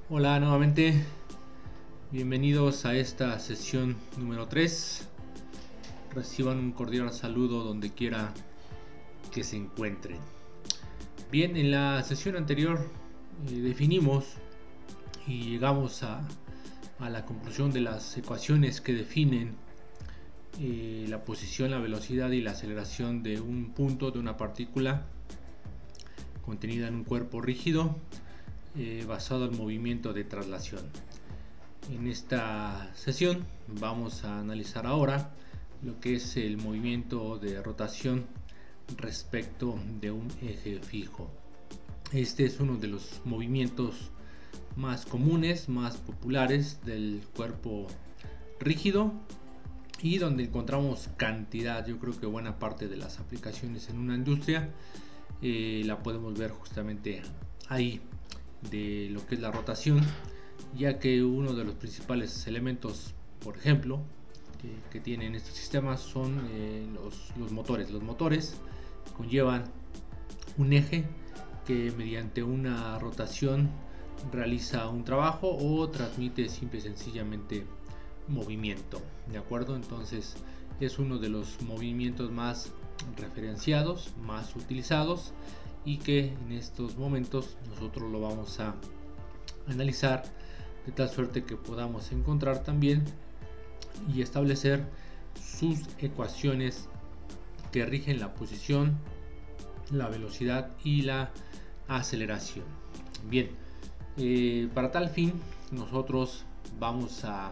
Hola nuevamente, bienvenidos a esta sesión número 3. Reciban un cordial saludo donde quiera que se encuentren. Bien, en la sesión anterior definimos y llegamos a la conclusión de las ecuaciones que definen la posición, la velocidad y la aceleración de un punto, de una partícula contenida en un cuerpo rígido basado en movimiento de traslación. En esta sesión vamos a analizar ahora lo que es el movimiento de rotación respecto de un eje fijo. Este es uno de los movimientos más comunes, más populares del cuerpo rígido y donde encontramos cantidad. Yo creo que buena parte de las aplicaciones en una industria la podemos ver justamente ahí, de lo que es la rotación, ya que uno de los principales elementos, por ejemplo, que tienen estos sistemas son los motores. Los motores conllevan un eje que mediante una rotación realiza un trabajo o transmite simple y sencillamente movimiento, ¿de acuerdo? Entonces es uno de los movimientos más referenciados, más utilizados, y que en estos momentos nosotros lo vamos a analizar de tal suerte que podamos encontrar también y establecer sus ecuaciones que rigen la posición, la velocidad y la aceleración. Bien, para tal fin nosotros vamos a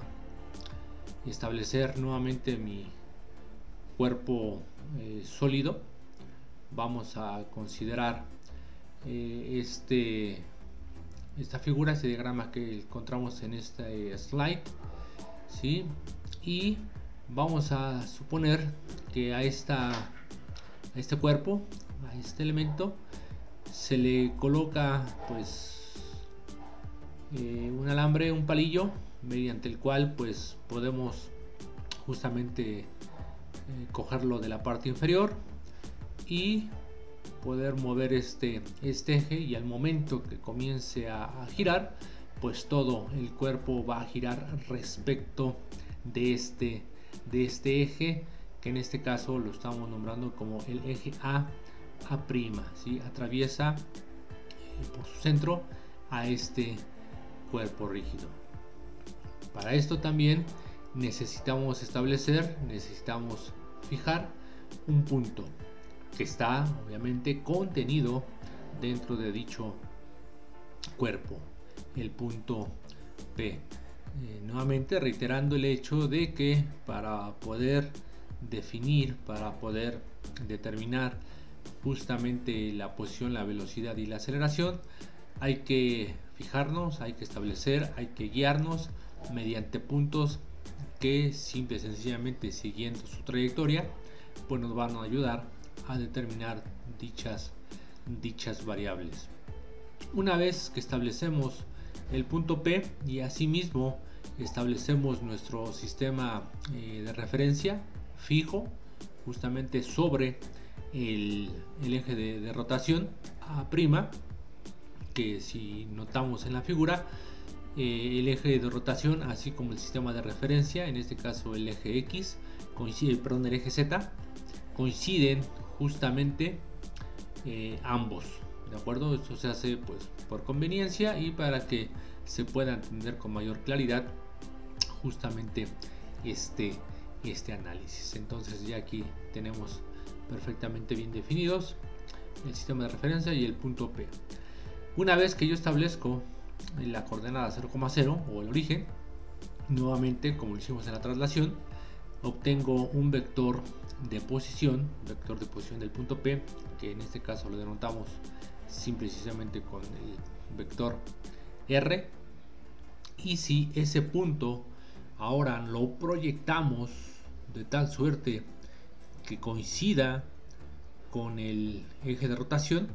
establecer nuevamente mi cuerpo sólido. Vamos a considerar esta figura, este diagrama que encontramos en este slide, ¿sí? Y vamos a suponer que a este cuerpo, a este elemento, se le coloca pues un alambre, un palillo, mediante el cual pues podemos justamente cogerlo de la parte inferior y poder mover este eje, y al momento que comience a girar, pues todo el cuerpo va a girar respecto de este eje, que en este caso lo estamos nombrando como el eje A', ¿sí? Atraviesa por su centro a este cuerpo rígido. Para esto también necesitamos fijar un punto que está obviamente contenido dentro de dicho cuerpo, el punto P. Nuevamente reiterando el hecho de que para poder definir, para poder determinar justamente la posición, la velocidad y la aceleración, hay que fijarnos, hay que establecer, hay que guiarnos mediante puntos que simple y sencillamente, siguiendo su trayectoria, pues nos van a ayudar a determinar dichas variables. Una vez que establecemos el punto P y asimismo establecemos nuestro sistema de referencia fijo justamente sobre el eje de rotación A', que si notamos en la figura, el eje de rotación así como el sistema de referencia, en este caso el eje X, el eje Z, coinciden justamente ambos, ¿de acuerdo? Esto se hace pues por conveniencia y para que se pueda entender con mayor claridad justamente este análisis. Entonces ya aquí tenemos perfectamente bien definidos el sistema de referencia y el punto P. Una vez que yo establezco la coordenada 0,0 o el origen, nuevamente como lo hicimos en la traslación, obtengo un vector de posición del punto P, que en este caso lo denotamos simplemente con el vector R. Y si ese punto ahora lo proyectamos de tal suerte que coincida con el eje de rotación,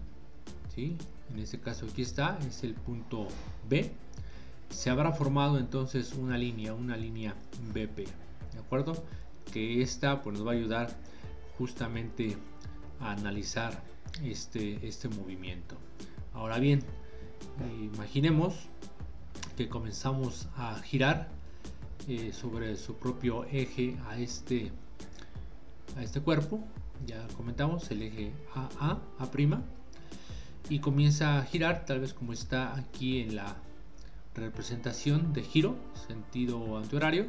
¿sí? En este caso aquí está, es el punto B, se habrá formado entonces una línea BP, ¿de acuerdo? Que esta pues nos va a ayudar justamente a analizar este movimiento. Ahora bien, imaginemos que comenzamos a girar sobre su propio eje a este cuerpo. Ya comentamos el eje A', y comienza a girar, tal vez como está aquí en la representación de giro, sentido antihorario,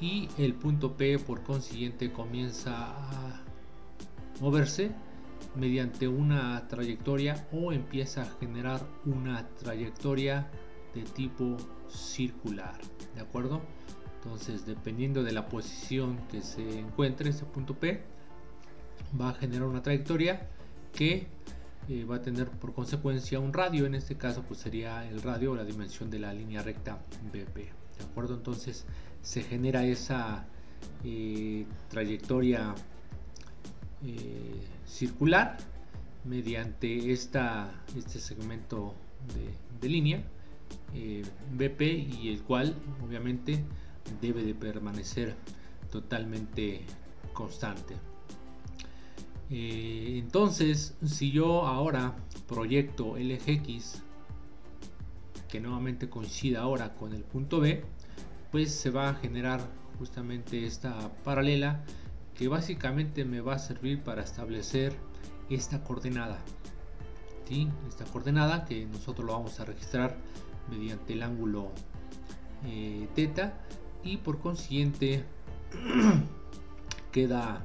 y el punto P por consiguiente comienza a moverse mediante una trayectoria o empieza a generar una trayectoria de tipo circular, ¿de acuerdo? Entonces, dependiendo de la posición que se encuentre ese punto P, va a generar una trayectoria que va a tener por consecuencia un radio. En este caso pues sería el radio o la dimensión de la línea recta BP, ¿de acuerdo? Entonces se genera esa trayectoria circular mediante este segmento de línea BP, y el cual obviamente debe de permanecer totalmente constante. Entonces, si yo ahora proyecto el eje X, que nuevamente coincida ahora con el punto B, pues se va a generar justamente esta paralela, que básicamente me va a servir para establecer esta coordenada, ¿sí? Esta coordenada que nosotros lo vamos a registrar mediante el ángulo teta, y por consiguiente queda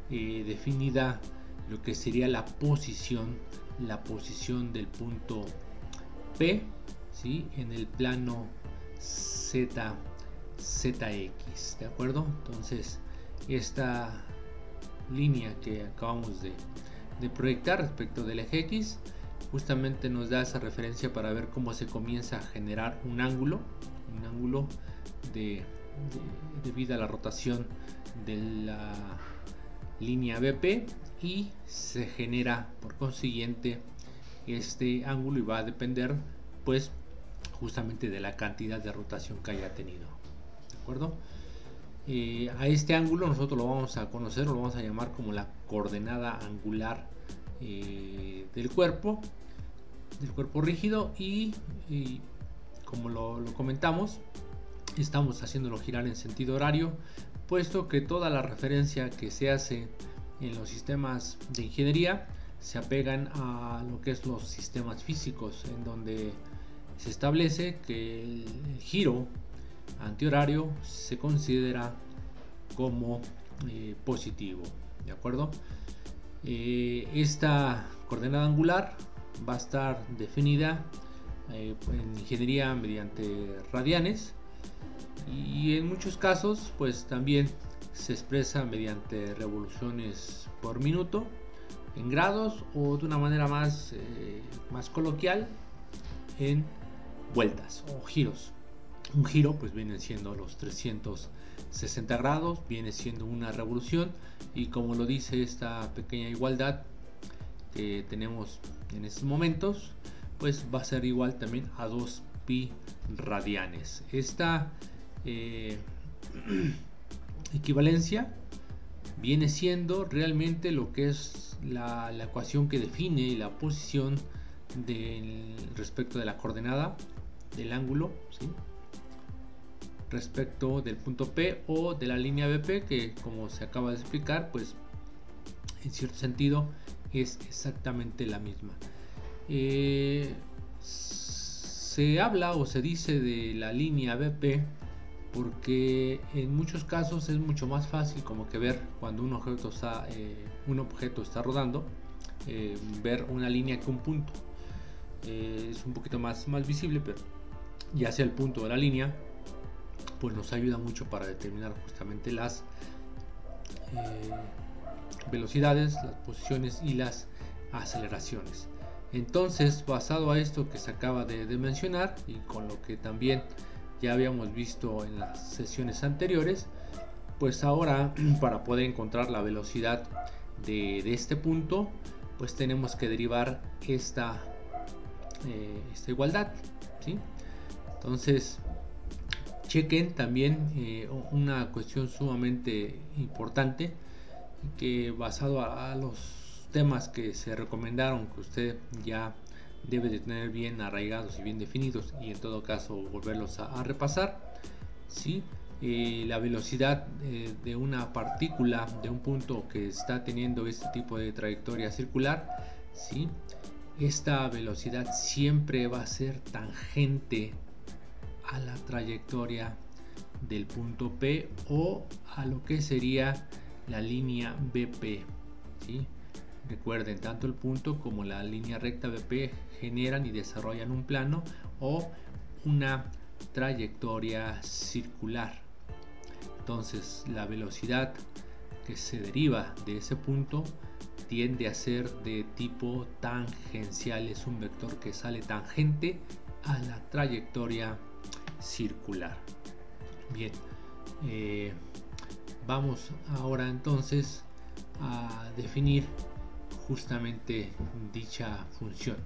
definida lo que sería la posición del punto P, ¿sí? En el plano ZX, ¿de acuerdo? Entonces esta línea que acabamos de proyectar respecto del eje X justamente nos da esa referencia para ver cómo se comienza a generar un ángulo debido a la rotación de la línea BP, y se genera por consiguiente este ángulo, y va a depender pues justamente de la cantidad de rotación que haya tenido, ¿de acuerdo? A este ángulo nosotros lo vamos a conocer, lo vamos a llamar como la coordenada angular del cuerpo rígido, y como lo comentamos, estamos haciéndolo girar en sentido horario, puesto que toda la referencia que se hace en los sistemas de ingeniería se apegan a lo que es los sistemas físicos, en donde se establece que el giro antihorario se considera como positivo, ¿de acuerdo? Esta coordenada angular va a estar definida en ingeniería mediante radianes, y en muchos casos pues también se expresa mediante revoluciones por minuto en grados, o de una manera más coloquial en vueltas o giros. Un giro pues viene siendo los 360 grados, viene siendo una revolución, y como lo dice esta pequeña igualdad que tenemos en estos momentos, pues va a ser igual también a 2 pi radianes. Esta equivalencia viene siendo realmente lo que es la ecuación que define la posición respecto de la coordenada del ángulo, ¿sí? Respecto del punto P o de la línea BP, que como se acaba de explicar, pues en cierto sentido es exactamente la misma. Se habla o se dice de la línea BP porque en muchos casos es mucho más fácil como que ver cuando un objeto está rodando, ver una línea que un punto. Es un poquito más visible, pero ya sea el punto de la línea pues nos ayuda mucho para determinar justamente las velocidades, las posiciones y las aceleraciones. Entonces, basado a esto que se acaba de mencionar, y con lo que también ya habíamos visto en las sesiones anteriores, pues ahora para poder encontrar la velocidad de este punto, pues tenemos que derivar esta igualdad, ¿sí? Entonces chequen también una cuestión sumamente importante, que basado a los temas que se recomendaron, que usted ya debe de tener bien arraigados y bien definidos, y en todo caso volverlos a repasar, ¿sí? La velocidad de una partícula, de un punto que está teniendo este tipo de trayectoria circular, ¿sí? Esta velocidad siempre va a ser tangente a la trayectoria del punto P o a lo que sería la línea BP, ¿sí? Recuerden, tanto el punto como la línea recta BP generan y desarrollan un plano o una trayectoria circular. Entonces la velocidad que se deriva de ese punto tiende a ser de tipo tangencial, es un vector que sale tangente a la trayectoria circular. Bien, vamos ahora entonces a definir justamente dicha función.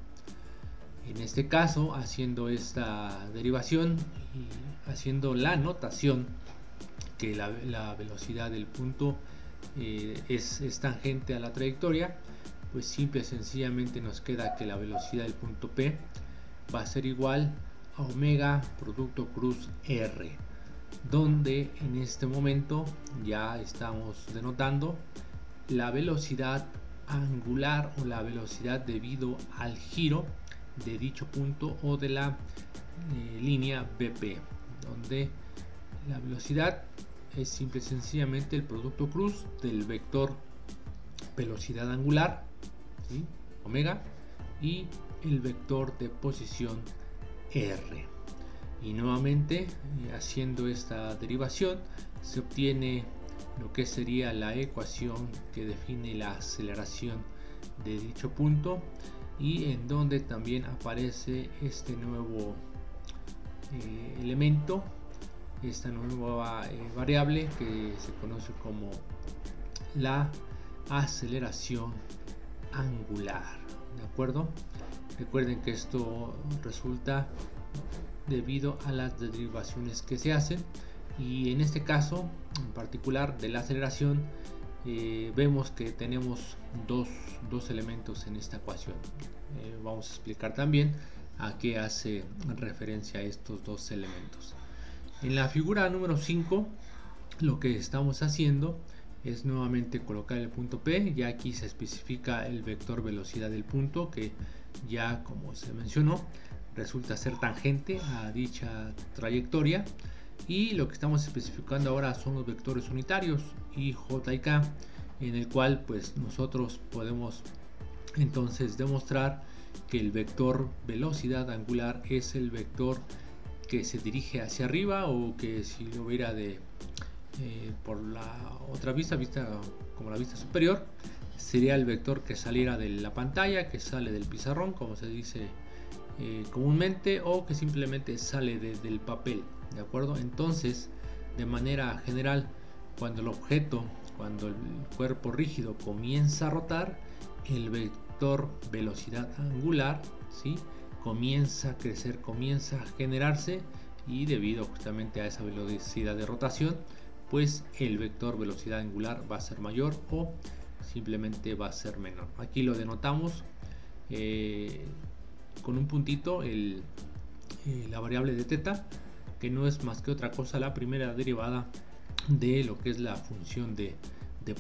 En este caso, haciendo esta derivación y haciendo la notación que la velocidad del punto es tangente a la trayectoria, pues simple y sencillamente nos queda que la velocidad del punto P va a ser igual a omega producto cruz R, donde en este momento ya estamos denotando la velocidad angular o la velocidad debido al giro de dicho punto o de la línea BP, donde la velocidad es simple y sencillamente el producto cruz del vector velocidad angular, ¿sí? Omega, y el vector de posición R. Y nuevamente, haciendo esta derivación, se obtiene lo que sería la ecuación que define la aceleración de dicho punto, y en donde también aparece este nuevo elemento, esta nueva variable que se conoce como la aceleración angular, ¿de acuerdo? Recuerden que esto resulta debido a las derivaciones que se hacen, y en este caso en particular de la aceleración vemos que tenemos dos elementos en esta ecuación. Vamos a explicar también a qué hace referencia a estos dos elementos. En la figura número 5 lo que estamos haciendo es nuevamente colocar el punto P. Ya aquí se especifica el vector velocidad del punto, que ya como se mencionó resulta ser tangente a dicha trayectoria, y lo que estamos especificando ahora son los vectores unitarios I, J y K, en el cual pues nosotros podemos entonces demostrar que el vector velocidad angular es el vector que se dirige hacia arriba, o que si lo viera por la otra vista como la vista superior, sería el vector que saliera de la pantalla, que sale del pizarrón, como se dice comúnmente, o que simplemente sale del papel, ¿de acuerdo? Entonces, de manera general, cuando el cuerpo rígido comienza a rotar, el vector velocidad angular, ¿sí?, comienza a crecer, comienza a generarse, y debido justamente a esa velocidad de rotación, pues el vector velocidad angular va a ser mayor o simplemente va a ser menor. Aquí lo denotamos con un puntito, la variable de θ, que no es más que otra cosa la primera derivada de lo que es la función de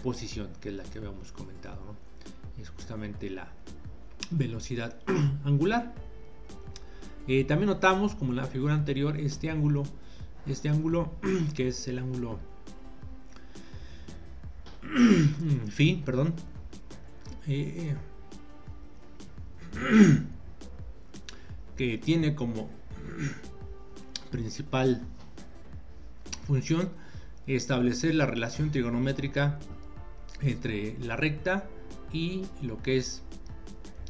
posición, que es la que habíamos comentado, ¿no? Es justamente la velocidad angular. También notamos, como en la figura anterior, este ángulo que es el ángulo phi, perdón, que tiene como principal función establecer la relación trigonométrica entre la recta y lo que es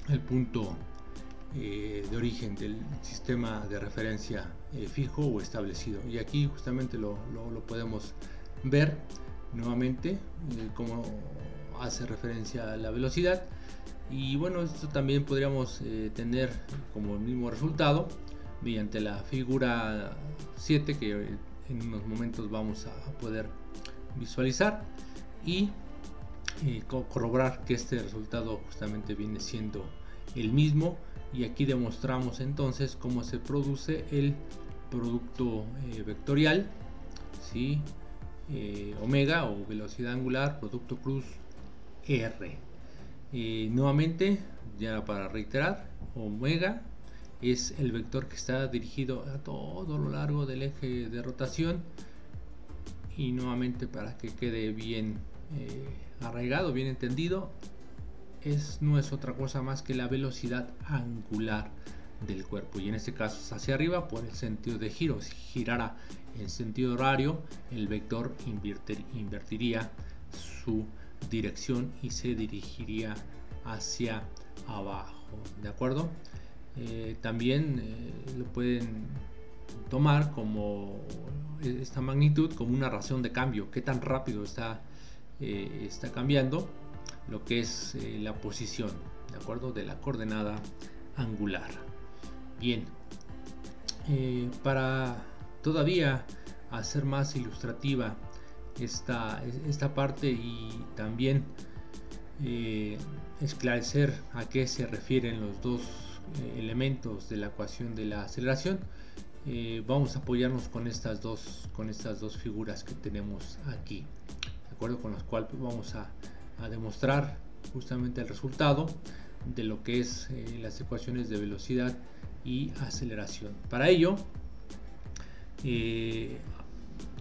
el punto de origen del sistema de referencia fijo o establecido. Y aquí justamente lo podemos ver nuevamente como hace referencia a la velocidad. Y bueno, esto también podríamos tener como el mismo resultado mediante la figura 7, que en unos momentos vamos a poder visualizar, y corroborar que este resultado justamente viene siendo el mismo y aquí demostramos entonces cómo se produce el producto vectorial, ¿sí? Omega o velocidad angular, producto cruz R. Nuevamente, ya para reiterar, omega es el vector que está dirigido a todo lo largo del eje de rotación, y nuevamente, para que quede bien arraigado, bien entendido, no es otra cosa más que la velocidad angular del cuerpo, y en este caso es hacia arriba por el sentido de giro. Si girara en sentido horario, el vector invertiría su dirección y se dirigiría hacia abajo, ¿de acuerdo? También lo pueden tomar como esta magnitud como una razón de cambio, qué tan rápido está cambiando lo que es la posición, ¿de acuerdo?, de la coordenada angular. Bien, para todavía hacer más ilustrativa esta parte, y también esclarecer a qué se refieren los dos elementos de la ecuación de la aceleración, vamos a apoyarnos con estas dos figuras que tenemos aquí, de acuerdo, con las cuales vamos a demostrar justamente el resultado de lo que es las ecuaciones de velocidad y aceleración. Para ello,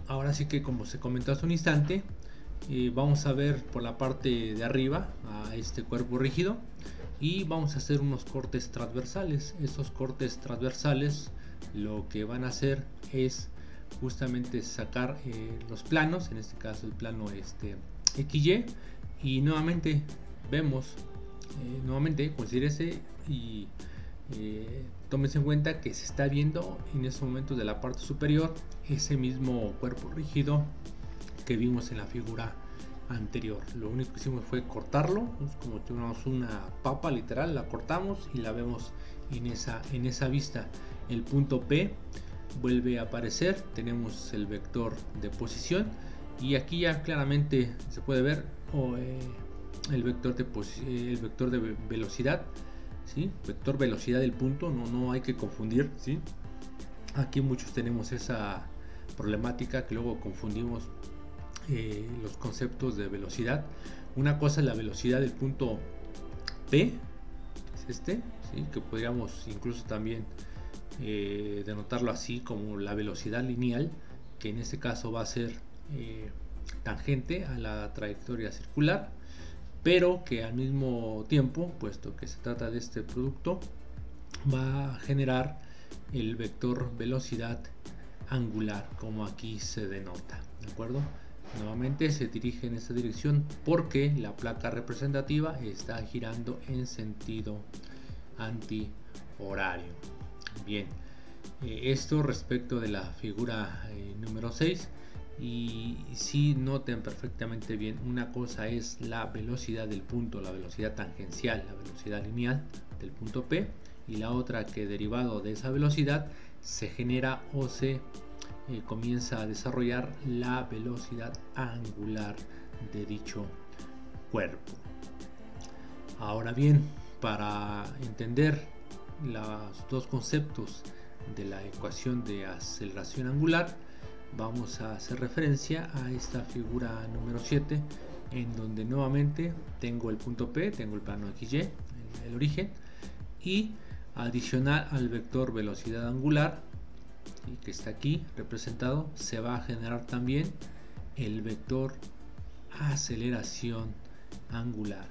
ahora sí que, como se comentó hace un instante, vamos a ver por la parte de arriba a este cuerpo rígido y vamos a hacer unos cortes transversales. Estos cortes transversales lo que van a hacer es justamente sacar los planos, en este caso el plano XY, y nuevamente vemos, considérese y tómense en cuenta que se está viendo en estos momentos de la parte superior ese mismo cuerpo rígido que vimos en la figura anterior. Lo único que hicimos fue cortarlo, pues como tenemos una papa literal, la cortamos y la vemos en esa vista. El punto P vuelve a aparecer, tenemos el vector de posición, y aquí ya claramente se puede ver el vector de velocidad, ¿sí? Vector velocidad del punto, no hay que confundir, ¿sí? Aquí muchos tenemos esa problemática que luego confundimos los conceptos de velocidad. Una cosa es la velocidad del punto P, es ¿sí? Que podríamos incluso también denotarlo así como la velocidad lineal, que en este caso va a ser tangente a la trayectoria circular, pero que al mismo tiempo, puesto que se trata de este producto, va a generar el vector velocidad angular, como aquí se denota, ¿de acuerdo? Nuevamente se dirige en esta dirección porque la placa representativa está girando en sentido antihorario. Bien, esto respecto de la figura número 6. Y si noten perfectamente bien, una cosa es la velocidad del punto, la velocidad tangencial, la velocidad lineal del punto P, y la otra que derivado de esa velocidad se genera o se comienza a desarrollar la velocidad angular de dicho cuerpo. Ahora bien, para entender los dos conceptos de la ecuación de aceleración angular, vamos a hacer referencia a esta figura número 7, en donde nuevamente tengo el punto P, tengo el plano XY, el origen, y adicional al vector velocidad angular, que está aquí representado, se va a generar también el vector aceleración angular.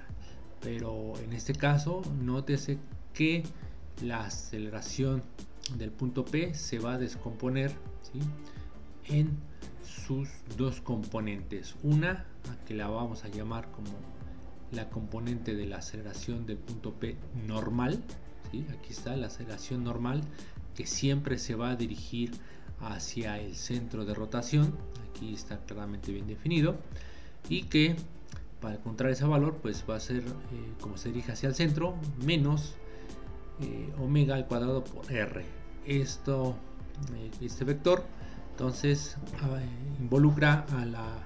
Pero en este caso, nótese que la aceleración del punto P se va a descomponer, ¿sí?, en sus dos componentes. Una que la vamos a llamar como la componente de la aceleración del punto P normal, ¿sí? Aquí está la aceleración normal, que siempre se va a dirigir hacia el centro de rotación. Aquí está claramente bien definido, y que para encontrar ese valor pues va a ser como se dirige hacia el centro, menos omega al cuadrado por r. Este vector entonces involucra a la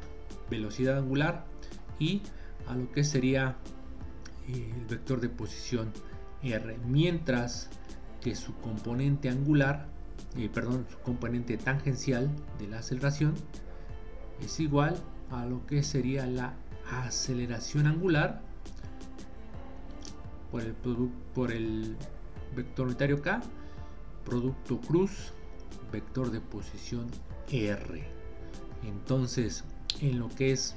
velocidad angular y a lo que sería el vector de posición R, mientras que su componente angular, su componente tangencial de la aceleración es igual a lo que sería la aceleración angular por el vector unitario K, producto cruz, vector de posición R. Entonces, en lo que es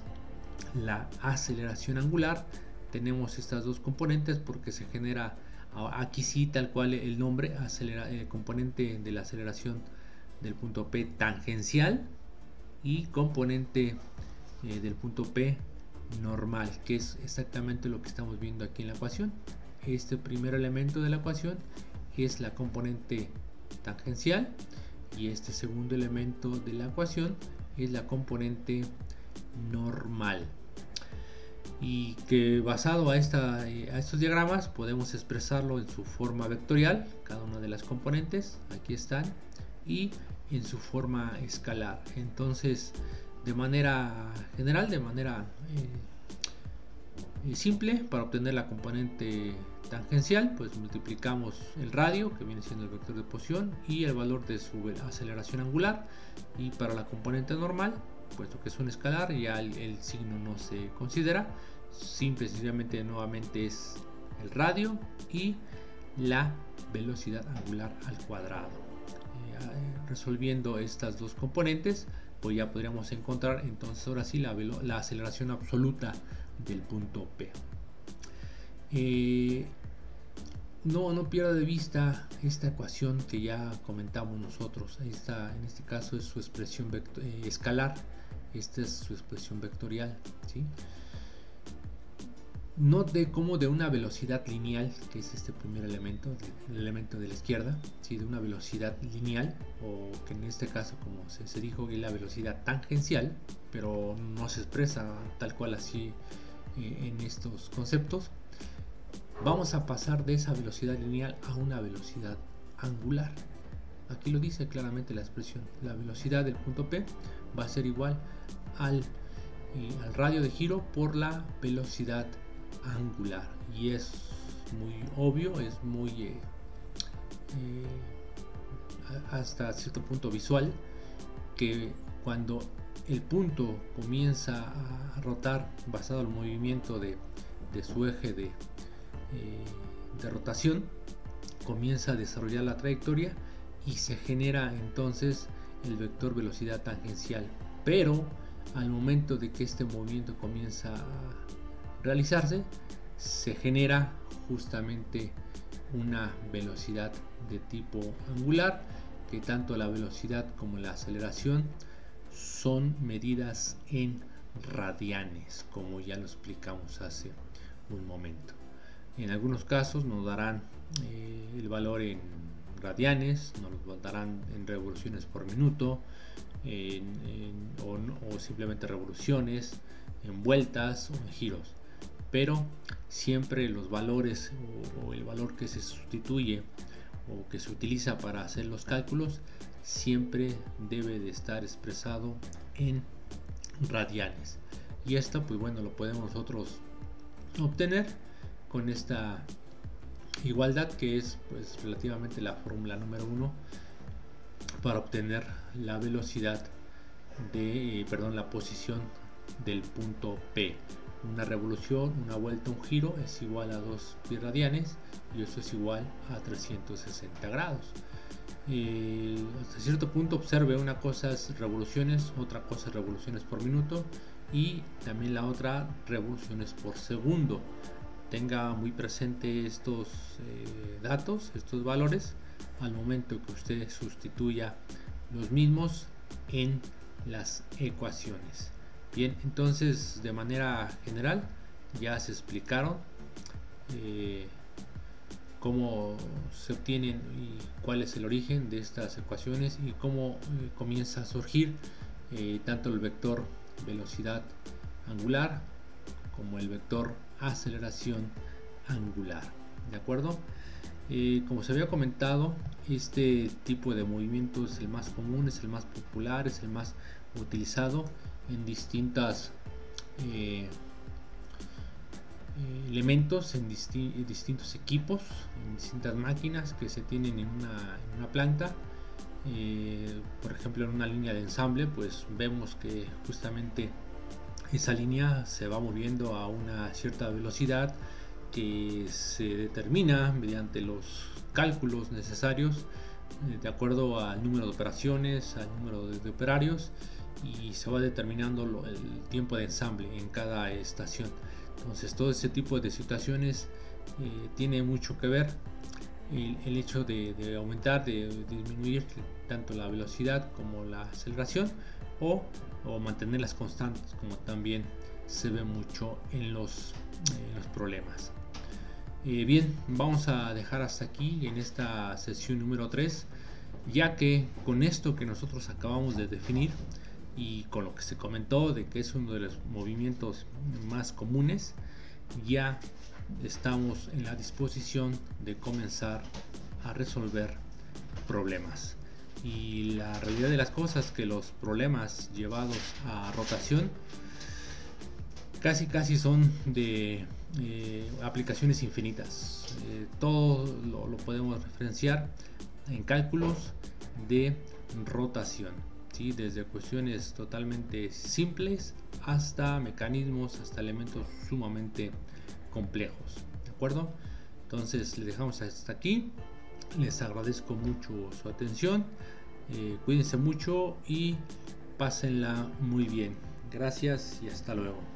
la aceleración angular, tenemos estas dos componentes porque se genera aquí sí tal cual el nombre, componente de la aceleración del punto P tangencial y componente del punto P normal, que es exactamente lo que estamos viendo aquí en la ecuación. Este primer elemento de la ecuación es la componente tangencial y este segundo elemento de la ecuación es la componente normal, y que basado a estos diagramas podemos expresarlo en su forma vectorial, cada una de las componentes aquí están, y en su forma escalar. Entonces, de manera general, de manera simple, para obtener la componente tangencial, pues multiplicamos el radio, que viene siendo el vector de posición, y el valor de su aceleración angular, y para la componente normal, puesto que es un escalar, ya el signo no se considera, simple y sencillamente nuevamente es el radio y la velocidad angular al cuadrado. Resolviendo estas dos componentes, pues ya podríamos encontrar entonces ahora sí la aceleración absoluta del punto P. No pierda de vista esta ecuación que ya comentamos nosotros. En este caso es su expresión escalar, esta es su expresión vectorial, ¿sí? Note cómo de una velocidad lineal, que es este primer elemento, el elemento de la izquierda, ¿sí? De una velocidad lineal, o que en este caso, como se dijo, es la velocidad tangencial, pero no se expresa tal cual así en estos conceptos. Vamos a pasar de esa velocidad lineal a una velocidad angular. Aquí lo dice claramente la expresión. La velocidad del punto P va a ser igual al radio de giro por la velocidad angular, y es muy obvio, es muy hasta cierto punto visual, que cuando el punto comienza a rotar basado en el movimiento de su eje de rotación, comienza a desarrollar la trayectoria y se genera entonces el vector velocidad tangencial, pero al momento de que este movimiento comienza a realizarse, se genera justamente una velocidad de tipo angular, que tanto la velocidad como la aceleración son medidas en radianes, como ya lo explicamos hace un momento. En algunos casos nos darán el valor en radianes, nos lo darán en revoluciones por minuto, o simplemente revoluciones, en vueltas o en giros, pero siempre los valores o el valor que se sustituye o que se utiliza para hacer los cálculos siempre debe de estar expresado en radianes, y esto pues bueno, lo podemos nosotros obtener con esta igualdad, que es pues relativamente la fórmula número 1 para obtener la velocidad la posición del punto P. Una revolución, una vuelta, un giro es igual a 2 pi radianes, y eso es igual a 360 grados. Hasta cierto punto observe, una cosa es revoluciones, otra cosa es revoluciones por minuto, y también la otra revoluciones por segundo. Tenga muy presente estos datos, estos valores, al momento que usted sustituya los mismos en las ecuaciones. Bien, entonces de manera general ya se explicaron cómo se obtienen y cuál es el origen de estas ecuaciones, y cómo comienza a surgir tanto el vector velocidad angular como el vector aceleración angular. ¿De acuerdo? Como se había comentado, este tipo de movimiento es el más común, es el más popular, es el más utilizado en distintas elementos en distintos equipos, en distintas máquinas que se tienen en una planta. Por ejemplo, en una línea de ensamble, pues vemos que justamente esa línea se va moviendo a una cierta velocidad que se determina mediante los cálculos necesarios de acuerdo al número de operaciones, al número de operarios, y se va determinando el tiempo de ensamble en cada estación. Entonces todo ese tipo de situaciones tiene mucho que ver el hecho de aumentar, de disminuir tanto la velocidad como la aceleración, o mantenerlas constantes, como también se ve mucho en los problemas. Bien, vamos a dejar hasta aquí en esta sesión número 3, ya que con esto que nosotros acabamos de definir y con lo que se comentó de que es uno de los movimientos más comunes, ya estamos en la disposición de comenzar a resolver problemas. Y la realidad de las cosas es que los problemas llevados a rotación casi son de aplicaciones infinitas. Todo lo podemos referenciar en cálculos de rotación, ¿sí? Desde cuestiones totalmente simples hasta mecanismos, hasta elementos sumamente complejos, ¿de acuerdo? Entonces les dejamos hasta aquí. Les agradezco mucho su atención. Cuídense mucho y pásenla muy bien. Gracias y hasta luego.